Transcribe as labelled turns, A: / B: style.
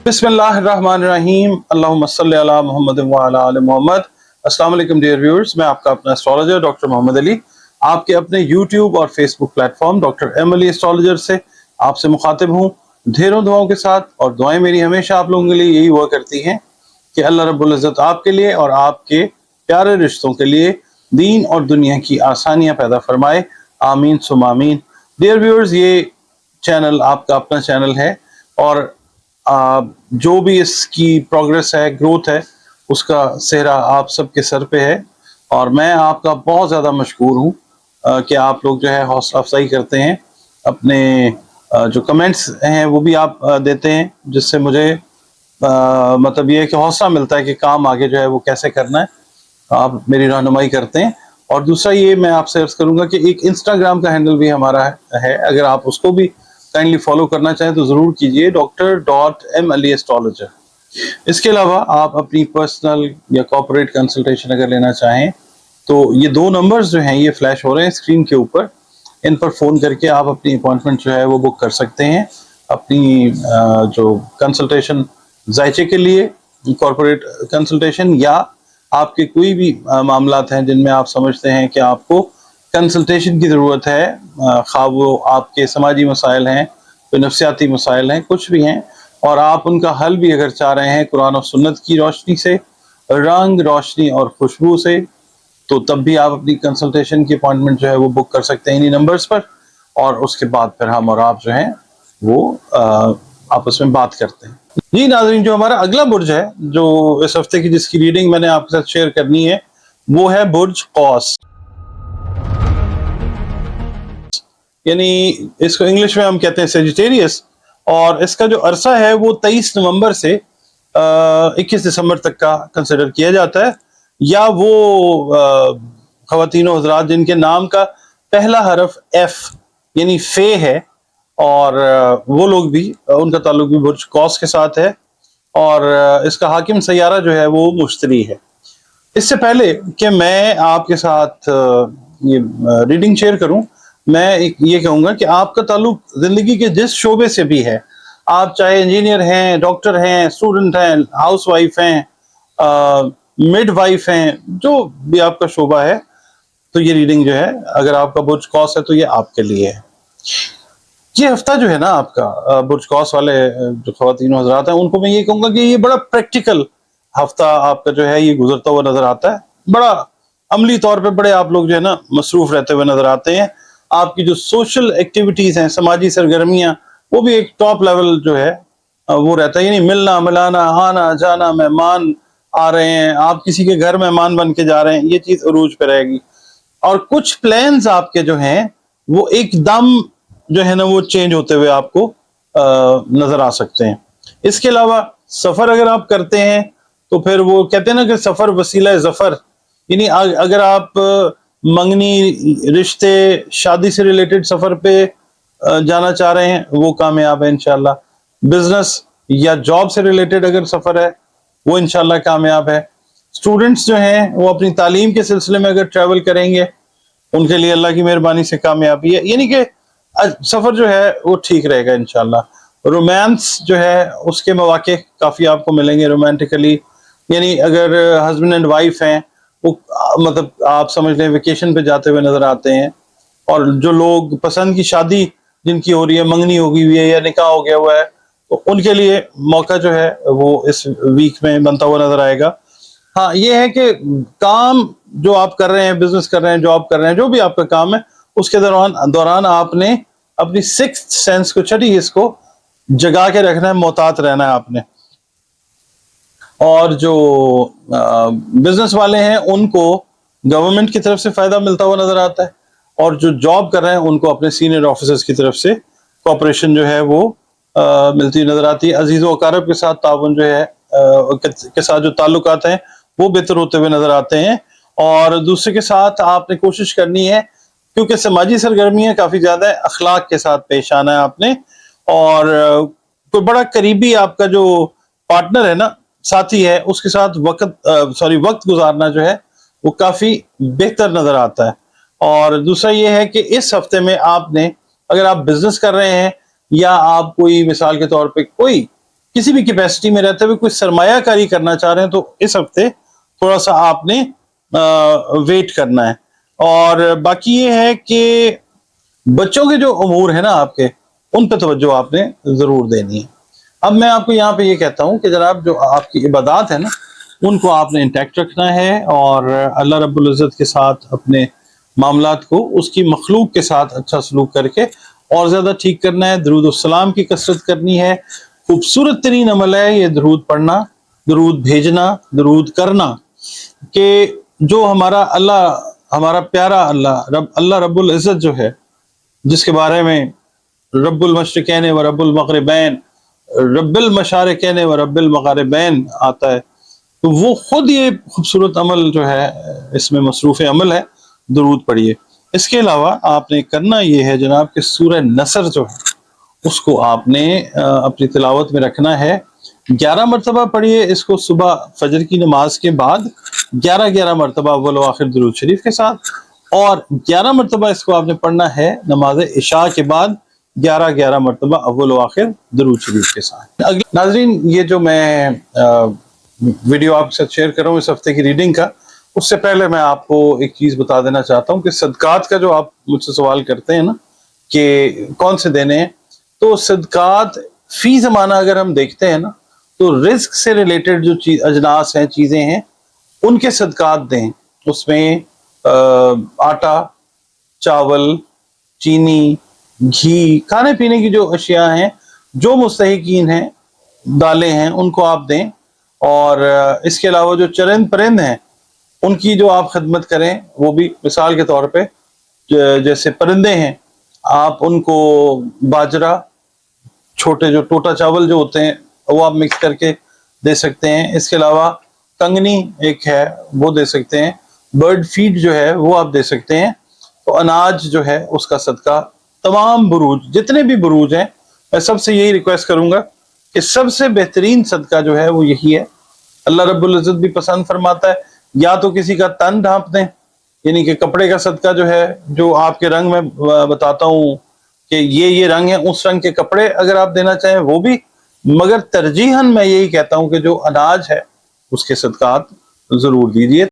A: बिस्मिल्लाहिर्रहमानिर्रहीम अल्लाहुम्मा सल्ली अला मुहम्मद व अला आलि मोहम्मद। अस्सलाम वालेकुम डियर व्यूअर्स, मैं आपका अपना एस्ट्रोलॉजर डॉक्टर मोहम्मद अली आपके अपने यूट्यूब और Facebook platform doctor M Ali astrologer से आपसे मुखातिब हूँ ढेरों दुआओं के साथ। और दुआएं मेरी हमेशा आप लोगों के लिए यही हुआ करती हैं कि अल्लाह रब्बुल इज़्ज़त आपके लिए और आपके प्यारे रिश्तों के लिए दीन और दुनिया की आसानियां पैदा फरमाए, आमीन सुम आमीन। डियर व्यूअर्स, ये चैनल आपका अपना चैनल है और जो भी इसकी प्रोग्रेस है, ग्रोथ है, उसका सेहरा आप सबके सर पे है। और मैं आपका बहुत ज़्यादा मशकूर हूँ कि आप लोग जो है हौसला अफजाई करते हैं, अपने जो कमेंट्स हैं वो भी आप देते हैं, जिससे मुझे मतलब ये है कि हौसला मिलता है कि काम आगे जो है वो कैसे करना है, आप मेरी रहनुमाई करते हैं। और दूसरा ये मैं आपसे अर्ज करूंगा कि एक इंस्टाग्राम का हैंडल भी हमारा है, अगर आप उसको भी काइंडली फॉलो करना चाहें तो ज़रूर कीजिए, Dr.M.Ali एस्ट्रोलॉजर। इसके अलावा आप अपनी पर्सनल या कॉर्पोरेट कंसल्टेशन अगर लेना चाहें तो ये दो नंबर्स जो हैं ये फ्लैश हो रहे हैं स्क्रीन के ऊपर, इन पर फ़ोन करके आप अपनी अपॉइंटमेंट जो है वो बुक कर सकते हैं अपनी जो कंसल्टेशन जायचे के लिए, कॉर्पोरेट कंसल्टेशन, या आपके कोई भी मामलात हैं जिनमें आप समझते हैं कि आपको कंसल्टेशन की ज़रूरत है, खा वो आपके समाजी मसाइल हैं, कोई नफ्सियाती मसाइल हैं, कुछ भी हैं, और आप उनका हल भी अगर चाह रहे हैं कुरान और सुन्नत की रोशनी से, रंग रोशनी और खुशबू से, तो तब भी आप अपनी कंसल्टेशन की अपॉइंटमेंट जो है वो बुक कर सकते हैं इन्हीं नंबर्स पर। और उसके बाद फिर हम और आप जो हैं वो आपस में बात करते हैं। जी नाज़रीन, जो हमारा अगला बुर्ज है जो इस हफ्ते की जिसकी रीडिंग मैंने आपके साथ शेयर करनी है वो है बुर्ज कौस, यानी इसको इंग्लिश में हम कहते हैं सेजिटेरियस। और इसका जो अरसा है वो 23 नवंबर से 21 दिसंबर तक का कंसिडर किया जाता है, या वो ख़वातीनो हज़रात जिनके नाम का पहला हरफ एफ यानी फे है, और वो लोग भी, उनका ताल्लुक भी बुर्ज कौस के साथ है। और इसका हाकिम सैयारा जो है वो मुश्तरी है। इससे पहले कि मैं आपके साथ ये रीडिंग शेयर करूं, मैं ये कहूँगा कि आपका ताल्लुक ज़िंदगी के जिस शोबे से भी है, आप चाहे इंजीनियर हैं, डॉक्टर हैं, स्टूडेंट हैं, हाउसवाइफ हैं, मिडवाइफ हैं, जो भी आपका शोबा है, तो ये रीडिंग जो है अगर आपका बुर्ज कौस है तो ये आपके लिए है। ये हफ्ता जो है ना आपका, बुर्ज कौस वाले जो ख़वातीन हज़रात हैं उनको मैं ये कहूँगा कि ये बड़ा प्रैक्टिकल हफ्ता आपका जो है ये गुजरता हुआ नज़र आता है। बड़ा अमली तौर पे बड़े आप लोग जो है ना मसरूफ़ रहते हुए नज़र आते हैं। आपकी जो सोशल एक्टिविटीज़ हैं, समाजी सरगर्मियाँ, वो भी एक टॉप लेवल जो है वो रहता है, यानी मिलना मिलाना, आना जाना, मेहमान आ रहे हैं, आप किसी के घर मेहमान बन के जा रहे हैं, ये चीज़ अरूज पे रहेगी। और कुछ प्लान्स आपके जो हैं वो एकदम जो है ना वो चेंज होते हुए आपको नज़र आ सकते हैं। इसके अलावा सफ़र अगर आप करते हैं तो फिर वो कहते हैं ना कि सफ़र वसीला ज़फ़र, यानी अगर आप मंगनी, रिश्ते, शादी से रिलेटेड सफ़र पे जाना चाह रहे हैं वो कामयाब है इंशाल्लाह। बिजनेस या जॉब से रिलेटेड अगर सफ़र है वो इंशाल्लाह कामयाब है। स्टूडेंट्स जो हैं वो अपनी तालीम के सिलसिले में अगर ट्रैवल करेंगे उनके लिए अल्लाह की मेहरबानी से कामयाबी है, यानी कि सफ़र जो है वो ठीक रहेगा इंशाल्लाह। रोमांस जो है उसके मौके काफ़ी आपको मिलेंगे रोमांटिकली, यानी अगर हस्बैंड एंड वाइफ हैं वो मतलब आप समझ लें वेकेशन पे जाते हुए नज़र आते हैं। और जो लोग पसंद की शादी जिनकी हो रही है, मंगनी होगी हुई है या निकाह हो गया हुआ है, तो उनके लिए मौका जो है वो इस वीक में बनता हुआ नज़र आएगा। हाँ, ये है कि काम जो आप कर रहे हैं, बिजनेस कर रहे हैं, जॉब कर रहे हैं, जो भी आपका काम है, उसके दौरान आपने अपनी सिक्स्थ सेंस को, छठी हिस्स को जगा के रखना है, मोहतात रहना है आपने। और जो बिजनेस वाले हैं उनको गवर्नमेंट की तरफ से फायदा मिलता हुआ नजर आता है, और जो जॉब कर रहे हैं उनको अपने सीनियर ऑफिसर्स की तरफ से कोऑपरेशन जो है वो मिलती नजर आती है। अजीज व अकारब के साथ ताउन जो है के साथ जो ताल्लुकात हैं वो बेहतर होते हुए नजर आते हैं। और दूसरे के साथ आपने कोशिश करनी है, क्योंकि समाजी सरगर्मियाँ काफ़ी ज़्यादा है, अखलाक के साथ पेश आना है आपने। और कोई बड़ा करीबी आपका जो पार्टनर है ना, साथी है, उसके साथ वक्त गुजारना जो है वो काफ़ी बेहतर नज़र आता है। और दूसरा ये है कि इस हफ्ते में आपने, अगर आप बिजनेस कर रहे हैं या आप कोई मिसाल के तौर पे कोई کسی بھی کیپیسٹی میں رہتے ہوئے کوئی سرمایہ کاری کرنا چاہ رہے ہیں تو اس ہفتے تھوڑا سا آپ نے ویٹ کرنا ہے. اور باقی یہ ہے کہ بچوں کے جو امور ہیں نا آپ کے، ان پہ توجہ آپ نے ضرور دینی ہے. اب میں آپ کو یہاں پہ یہ کہتا ہوں کہ جناب جو آپ کی عبادات ہیں نا ان کو آپ نے انٹیکٹ رکھنا ہے، اور اللہ رب العزت کے ساتھ اپنے معاملات کو اس کی مخلوق کے ساتھ اچھا سلوک کر کے اور زیادہ ٹھیک کرنا ہے. درود السلام کی کثرت کرنی ہے. خوبصورت ترین عمل ہے یہ درود پڑھنا، درود بھیجنا، درود کرنا، کہ جو ہمارا پیارا اللہ رب العزت جو ہے، جس کے بارے میں رب المشرقین و رب المغربین، رب المشارقین و رب المغربین آتا ہے، تو وہ خود یہ خوبصورت عمل جو ہے اس میں مصروف عمل ہے، درود پڑھیے. اس کے علاوہ آپ نے کرنا یہ ہے جناب کہ سورہ نصر جو ہے اس کو آپ نے اپنی تلاوت میں رکھنا ہے. 11 مرتبہ پڑھیے اس کو صبح فجر کی نماز کے بعد، 11 مرتبہ اول و آخر درود شریف کے ساتھ، اور 11 مرتبہ اس کو آپ نے پڑھنا ہے نماز عشاء کے بعد، 11 مرتبہ اول و آخر درود شریف کے ساتھ. ناظرین، یہ جو میں ویڈیو آپ کے ساتھ شیئر کر رہا ہوں اس ہفتے کی ریڈنگ کا، اس سے پہلے میں آپ کو ایک چیز بتا دینا چاہتا ہوں کہ صدقات کا جو آپ مجھ سے سوال کرتے ہیں نا کہ کون سے دینے ہیں، تو صدقات فی زمانہ اگر ہم دیکھتے ہیں نا تو رزق سے ریلیٹڈ جو اجناس ہیں، چیزیں ہیں، ان کے صدقات دیں. اس میں آٹا، چاول، چینی، گھی، کھانے پینے کی جو اشیاء ہیں، جو مستحقین ہیں، دالیں ہیں، ان کو آپ دیں. اور اس کے علاوہ جو چرند پرند ہیں ان کی جو آپ خدمت کریں، وہ بھی مثال کے طور پہ جیسے پرندے ہیں، آپ ان کو باجرہ، چھوٹے جو ٹوٹا چاول جو ہوتے ہیں وہ آپ مکس کر کے دے سکتے ہیں. اس کے علاوہ کنگنی ایک ہے وہ دے سکتے ہیں. برڈ فیڈ جو ہے وہ آپ دے سکتے ہیں. تو اناج جو ہے اس کا صدقہ، تمام بروج، جتنے بھی بروج ہیں، میں سب سے یہی ریکویسٹ کروں گا کہ سب سے بہترین صدقہ جو ہے وہ یہی ہے. اللہ رب العزت بھی پسند فرماتا ہے یا تو کسی کا تن ڈھانپ دیں، یعنی کہ کپڑے کا صدقہ جو ہے، جو آپ کے رنگ میں بتاتا ہوں کہ یہ رنگ ہے، اس رنگ کے کپڑے اگر آپ دینا چاہیں وہ بھی، مگر ترجیحاً میں یہی کہتا ہوں کہ جو اناج ہے اس کے صدقات ضرور دیجیے.